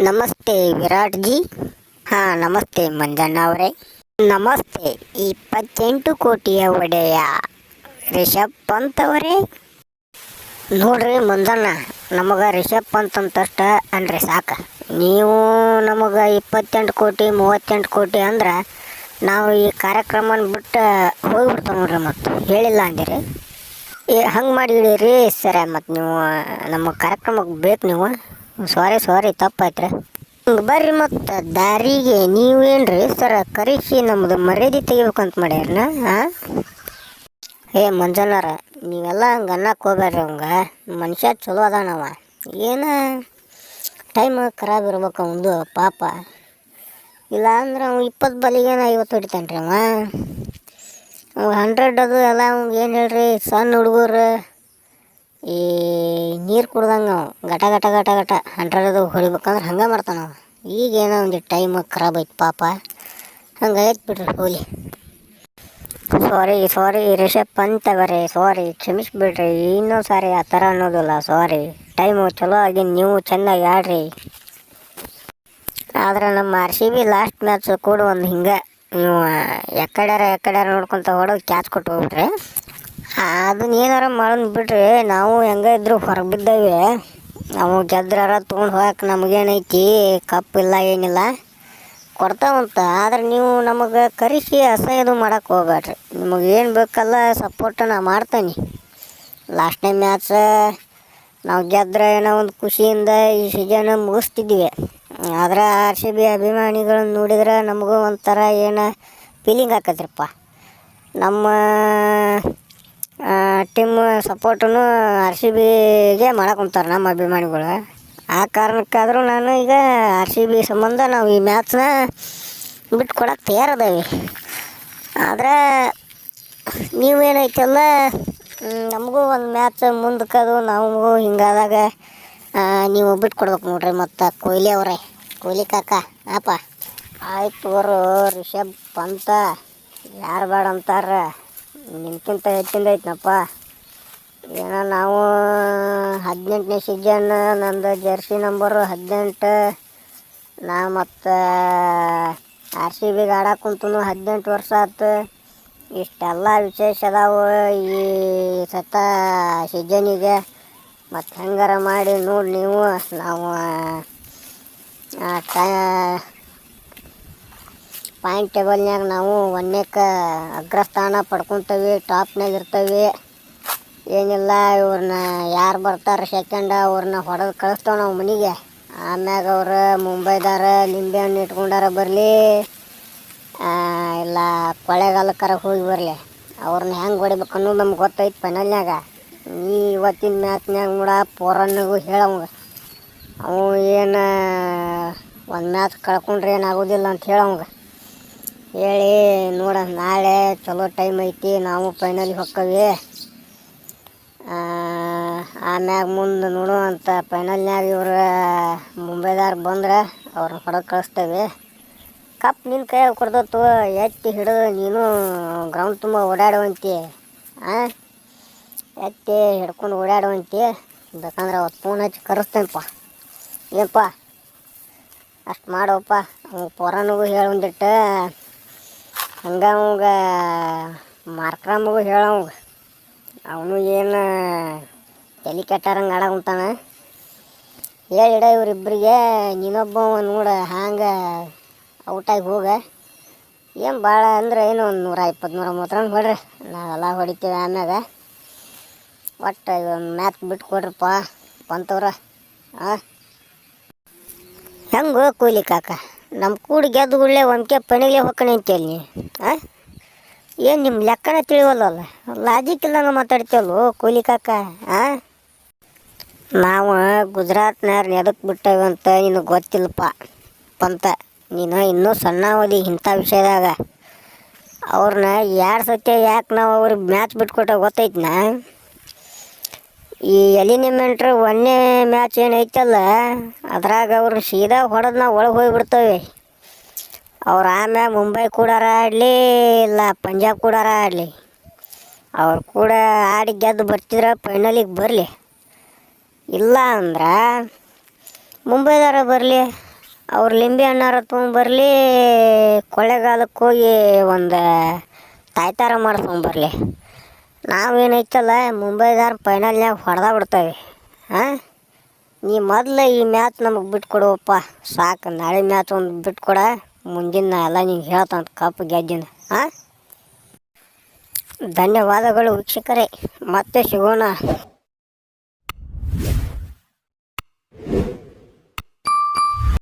ನಮಸ್ತೆ ವಿರಾಟ್ ಜಿ. ಹಾಂ, ನಮಸ್ತೆ ಮಂಜಣ್ಣ ಅವರೇ. ನಮಸ್ತೆ 28 ಕೋಟಿಯ ಒಡೆಯ ರಿಷಬ್ ಪಂತ್ ಅವರೇ. ನೋಡ್ರಿ ಮಂಜಣ್ಣ, ನಮಗೆ ರಿಷಬ್ ಪಂತ್ ಅಂತಷ್ಟ ಅನ್ರಿ ಸಾಕು. ನೀವು ನಮಗೆ 28 ಕೋಟಿ 38 ಕೋಟಿ ಅಂದ್ರೆ ನಾವು ಈ ಕಾರ್ಯಕ್ರಮನ ಬಿಟ್ಟು ಹೋಗ್ಬಿಡ್ತಾವೆ ನೋಡ್ರಿ. ಮತ್ತು ಹೇಳಿಲ್ಲ ಅಂದಿರಿ ಹಂಗೆ ಮಾಡಿ ಹೇಳಿರಿ ಸರ. ಮತ್ತು ನೀವು ನಮ್ಮ ಕಾರ್ಯಕ್ರಮಕ್ಕೆ ಬೇಕು. ನೀವು ಸಾರಿ ತಪ್ಪಾಯ್ತ್ರಿ. ಬರ್ರಿ ಮತ್ತು ದಾರಿಗೆ ನೀವೇನ್ರಿ ಸರ ಕರೆಸಿ ನಮ್ಮದು ಮರ್ಯಾದೆ ತೆಗಿಬೇಕಂತ ಮಾಡ್ಯಾರನ. ಹಾಂ, ಮಂಜಣ್ಣರ, ನೀವೆಲ್ಲ ಹಂಗೆ ಅನ್ನಕ್ಕೆ ಹೋಗ್ಬೇಡ್ರಿ. ಅವಂಗೆ ಮನುಷ್ಯ ಚಲೋ ಅದಾನವ. ಏನು ಟೈಮ್ ಖರಾಬ್ ಇರ್ಬೇಕು ಅವಂದು ಪಾಪ. ಇಲ್ಲ ಅಂದ್ರೆ ಅವ್ನು 20 ಬಲಿಗೇನ 50 ಹೊಡಿತಾನೆ ರೀ ಅವ 100 ಅದು ಎಲ್ಲ. ಅವ್ಗೆ ಏನು ಹೇಳ್ರಿ, ಸಣ್ಣ ಹುಡುಗರು ಈ ನೀರು ಕುಡ್ದಂಗೆ ಅವ ಗಟ 100 ಹೊಡಿಬೇಕಂದ್ರೆ ಹಂಗೆ ಮಾಡ್ತಾನೆ ಅವ. ಈಗೇನೋ ಒಂದು ಟೈಮ್ ಖರಾಬ್ ಐತೆ ಪಾಪ. ಹಂಗೆ ಆಯ್ತು ಬಿಡ್ರಿ, ಹೋಲಿ. ಸಾರಿ ರಿಷಬ್ ಪಂತ್ ಅವರೇ, ಸಾರಿ, ಕ್ಷಮಿಸ್ಬಿಡ್ರಿ. ಇನ್ನೊಂದು ಸಾರಿ ಆ ಥರ ಅನ್ನೋದಿಲ್ಲ. ಸಾರಿ, ಟೈಮು ಚಲೋ ಆಗಿ ನೀವು ಚೆನ್ನಾಗಿ ಆಡ್ರಿ. ಆದ್ರೆ ನಮ್ಮ RCB ಲಾಸ್ಟ್ ಮ್ಯಾಚ್ ಕೂಡ ಒಂದು ಹಿಂಗೆ ನೀವು ಎಕ್ಕಡ್ಯಾರ ನೋಡ್ಕೊತ ಹೊಡೋದು ಕ್ಯಾಚ್ ಕೊಟ್ಟು ಹೋಗ್ಬಿಟ್ರಿ. ಅದನ್ನ ಏನಾರ ಮಾಡೋದು ಬಿಡ್ರಿ. ನಾವು ಹೆಂಗೆ ಇದ್ರು ಹೊರಗೆ ಬಿದ್ದೇವೆ. ನಾವು ಗೆದ್ರಾರ ತೊಗೊಂಡು ಹೋಗಕ್ಕೆ ನಮಗೇನೈತಿ, ಕಪ್ಪಿಲ್ಲ ಏನಿಲ್ಲ, ಕೊಡ್ತಾವಂತ. ಆದ್ರೆ ನೀವು ನಮಗೆ ಕರೆಸಿ ಅಸಹ್ಯದು ಮಾಡೋಕ್ಕೆ ಹೋಗ್ಬೇಡ್ರಿ. ನಿಮಗೆ ಏನು ಬೇಕಲ್ಲ ಸಪೋರ್ಟ್ ನಾ ಮಾಡ್ತೇನೆ. ಲಾಸ್ಟ್ ಟೈಮ್ ಮ್ಯಾಚ್ ನಾವು ಗೆದ್ರೆ ಏನೋ ಒಂದು ಖುಷಿಯಿಂದ ಈ ಸೀಸನ್ ಮುಗಿಸ್ತಿದ್ದೀವಿ. ಆದ್ರೆ RCB ಅಭಿಮಾನಿಗಳನ್ನ ನೋಡಿದ್ರೆ ನಮಗೂ ಒಂಥರ ಏನೋ ಫೀಲಿಂಗ್ ಆಕತ್ರಿಪ್ಪ. ನಮ್ಮ ಟೀಮ್ ಸಪೋರ್ಟನ್ನು RCBಗೆ ಮಾಡಕೊಂತಾರೆ ನಮ್ಮ ಅಭಿಮಾನಿಗಳು. ಆ ಕಾರಣಕ್ಕಾದರೂ ನಾನು ಈಗ RCB ಸಂಬಂಧ ನಾವು ಈ ಮ್ಯಾಚ್ನ ಬಿಟ್ಕೊಡಕ್ಕೆ ತಯಾರದೇವಿ. ಆದರೆ ನೀವೇನೈತಲ್ಲ, ನಮಗೂ ಒಂದು ಮ್ಯಾಚ್ ಮುಂದಕ್ಕದು ನಾವು ಹಿಂಗಾದಾಗ ನೀವು ಬಿಟ್ಕೊಡ್ಬೇಕು ನೋಡ್ರಿ. ಮತ್ತು ಕೊಹ್ಲಿ ಕಾಕ ಅಪ್ಪ ಆಯ್ತು ಅವರು ರಿಷಬ್ ಪಂತ ಯಾರು ಬೇಡ ಅಂತಾರೆ. ನಿಮ್ಗಿಂತ ಹೆಚ್ಚಿಂದ ಐತನಪ್ಪ. ಏನೋ ನಾವು 18ನೇ ಸೀಸನ್, ನಂದು ಜರ್ಸಿ ನಂಬರು 18. ನಾ ಮತ್ತು RCBಗೆ ಆಡಕ್ಕೆ ಕುಂತು 18 ವರ್ಷ ಆಯ್ತು. ಇಷ್ಟೆಲ್ಲ ವಿಶೇಷ ಅದಾವು ಈ ಸತ ಸೀಸನಿಗೆ. ಮತ್ತು ಹೆಂಗಾರ ಮಾಡಿ ನೋಡಿ ನೀವು. ನಾವು ಪಾಯಿಂಟ್ ಟೇಬಲ್ನಾಗ ನಾವು 1ನೇಕ ಅಗ್ರಸ್ಥಾನ ಪಡ್ಕೊತೇವೆ, ಟಾಪ್ನಾಗ ಇರ್ತೇವೆ. ಏನಿಲ್ಲ, ಇವ್ರನ್ನ ಯಾರು ಬರ್ತಾರೆ ಸೆಕೆಂಡ್ ಅವ್ರನ್ನ ಹೊಡೆದು ಕಳಿಸ್ತೇವೆ ನಾವು ಮನೆಗೆ. ಆಮ್ಯಾಗ ಅವ್ರು ಮುಂಬೈದಾರ ನಿಂಬೆ ಹಣ್ಣು ಇಟ್ಕೊಂಡಾರ ಬರಲಿ, ಇಲ್ಲ ಕೊಳ್ಳೆಗಾಲಕ್ಕರ ಹೋಗಿ ಬರಲಿ, ಅವ್ರನ್ನ ಹೆಂಗೆ ಹೊಡಿಬೇಕು ಅನ್ನೋದು ನಮ್ಗೆ ಗೊತ್ತೈತೆ ಫೈನಲ್ನಾಗ. ಇವತ್ತಿನ ಮ್ಯಾಚ್ನಾಗ ನೋಡ ಪೋರನ್ನಿಗೂ ಹೇಳವಂಗ, ಅವು ಏನು ಒಂದು ಮ್ಯಾಚ್ ಕಳ್ಕೊಂಡ್ರೆ ಏನಾಗೋದಿಲ್ಲ ಅಂತ ಹೇಳವಂಗ ಹೇಳಿ ನೋಡ. ನಾಳೆ ಚಲೋ ಟೈಮ್ ಐತಿ, ನಾವು ಫೈನಲಿಗೆ ಹೊಕ್ಕವಿ. ಆಮ್ಯಾಗ ಮುಂದೆ ನೋಡು ಅಂತ ಫೈನಲ್ನಾಗ ಇವ್ರು ಮುಂಬೈದಾರ ಬಂದ್ರೆ ಅವ್ರನ್ನ ಹೊಡೆದು ಕಳಿಸ್ತೇವೆ. ಕಪ್ ನಿನ್ನ ಕೈಯಾಗ ಕೊಡ್ದತ್ತು, ಎತ್ತಿ ಹಿಡಿದು ನೀನು ಗ್ರೌಂಡ್ ತುಂಬ ಓಡಾಡುವಂತೆ. ಎತ್ತಿ ಹಿಡ್ಕೊಂಡು ಓಡಾಡುವಂತೆ. ಬೇಕಂದ್ರೆ ಅವತ್ತು ಫೋನ್ ಹಚ್ಚಿ ಕರೆಸ್ತೇನಪ್ಪ. ಏನಪ್ಪ ಅಷ್ಟು ಮಾಡೋಪ್ಪ. ಅವ್ನು ಪೊರನಿಗೂ ಹೇಳೊಂದಿಟ್ಟು, ಹಂಗೆ ಅವಂಗ ಮಾರ್ಕ್ರಮ್ಗೂ ಹೇಳವಂಗ. ಅವನು ಏನು ತಲೆ ಕೆಟ್ಟಾರಂಗೆ ಆಡಾಕುಂತಾನೆ. ಹೇಳಿಡ ಇವರಿಬ್ಬರಿಗೆ, ನೀನೊಬ್ಬ ನೋಡ ಹಂಗೆ ಔಟಾಗಿ ಹೋಗ. ಏನು ಭಾಳ ಅಂದ್ರೆ ಏನು ಒಂದು 120 130 ರನ್ ಹೊಡ್ರಿ, ನಾವೆಲ್ಲ ಹೊಡಿತೀವಿ. ಆಮ್ಯಾಗ ಒಟ್ಟು ಒಂದು ಮ್ಯಾಚ್ ಬಿಟ್ಟು ಕೊಡ್ರಪ್ಪ ಪಂತವ್ರ. ಹೆಂಗೋ ಕೊಹ್ಲಿ ಕಾಕ, ನಮ್ಮ ಕೂಡಿ ಗೆದ್ದು ಗುಳ್ಳೆ ಒಂದ್ಕೆ ಪಣಿಗೆ ಹೊಕ್ಕಣೆ ಅಂತೇಳಿ ನೀ. ಏನು ನಿಮ್ಮ ಲೆಕ್ಕನ ತಿಳಿವಲ್ಲಲ್ಲ, ಲಾಜಿಕ್ ಇಲ್ಲಂಗೆ ಮಾತಾಡ್ತೇವಲ್ವ ಕೊಹ್ಲಿ ಕಾಕ. ನಾವು ಗುಜರಾತ್ನಾರ ಎದಕ್ಕೆ ಬಿಟ್ಟೇವೆ ಅಂತ ನಿನಗೆ ಗೊತ್ತಿಲ್ಲಪ್ಪ ಪಂತ. ನೀನು ಇನ್ನೂ ಸಣ್ಣ ಅವಧಿ ಇಂಥ ವಿಷಯದಾಗ. ಅವ್ರನ್ನ 2 ಸತಿ ಯಾಕೆ ನಾವು ಅವ್ರಿಗೆ ಮ್ಯಾಚ್ ಬಿಟ್ಕೊಟ್ಟ ಗೊತ್ತೈತನ. ಈ ಎಲಿಮಿನೇಟ್ರ್ 1ನೇ ಮ್ಯಾಚ್ ಏನೈತಲ್ಲ, ಅದ್ರಾಗ ಅವ್ರು ಸೀದಾ ಹೊಡೆದು ನಾವು ಒಳಗೆ ಹೋಗಿಬಿಡ್ತೇವೆ. ಅವ್ರು ಆಮ್ಯಾಗ ಮುಂಬೈ ಕೂಡಾರ ಆಡಲಿ, ಇಲ್ಲ ಪಂಜಾಬ್ ಕೂಡಾರ ಆಡಲಿ, ಅವ್ರು ಕೂಡ ಆಡಿ ಗೆದ್ದು ಬರ್ತಿದ್ರೆ ಫೈನಲಿಗೆ ಬರಲಿ. ಇಲ್ಲ ಅಂದ್ರೆ ಮುಂಬೈದಾರ ಬರಲಿ, ಅವ್ರು ಲಿಂಬೆ ಹಣ್ಣಾರ ತೊಗೊಂಬರ್ಲಿ, ಕೊಳ್ಳೆಗಾಲಕ್ಕೆ ಹೋಗಿ ಒಂದು ತಾಯ್ತಾರ ಮಾಡ್ಸ್ಕೊಂಬರ್ಲಿ, ನಾವೇನೈತಲ್ಲ ಮುಂಬೈದಾರ ಫೈನಲ್ನಾಗ ಹೊಡೆದ ಬಿಡ್ತೇವೆ. ಹಾಂ, ನೀ ಮೊದಲು ಈ ಮ್ಯಾಚ್ ನಮಗೆ ಬಿಟ್ಕೊಡುವಪ್ಪ, ಸಾಕು. ನಾಳೆ ಮ್ಯಾಚ್ ಒಂದು ಬಿಟ್ಕೊಡ, ಮುಂದಿನ ಎಲ್ಲ ನಿಂಗೆ ಹೇಳ್ತಾನೆ ಕಪ್ ಗೆದ್ದಿನ. ಹಾಂ, ಧನ್ಯವಾದಗಳು ವೀಕ್ಷಕರೇ, ಮತ್ತೆ ಸಿಗೋಣ.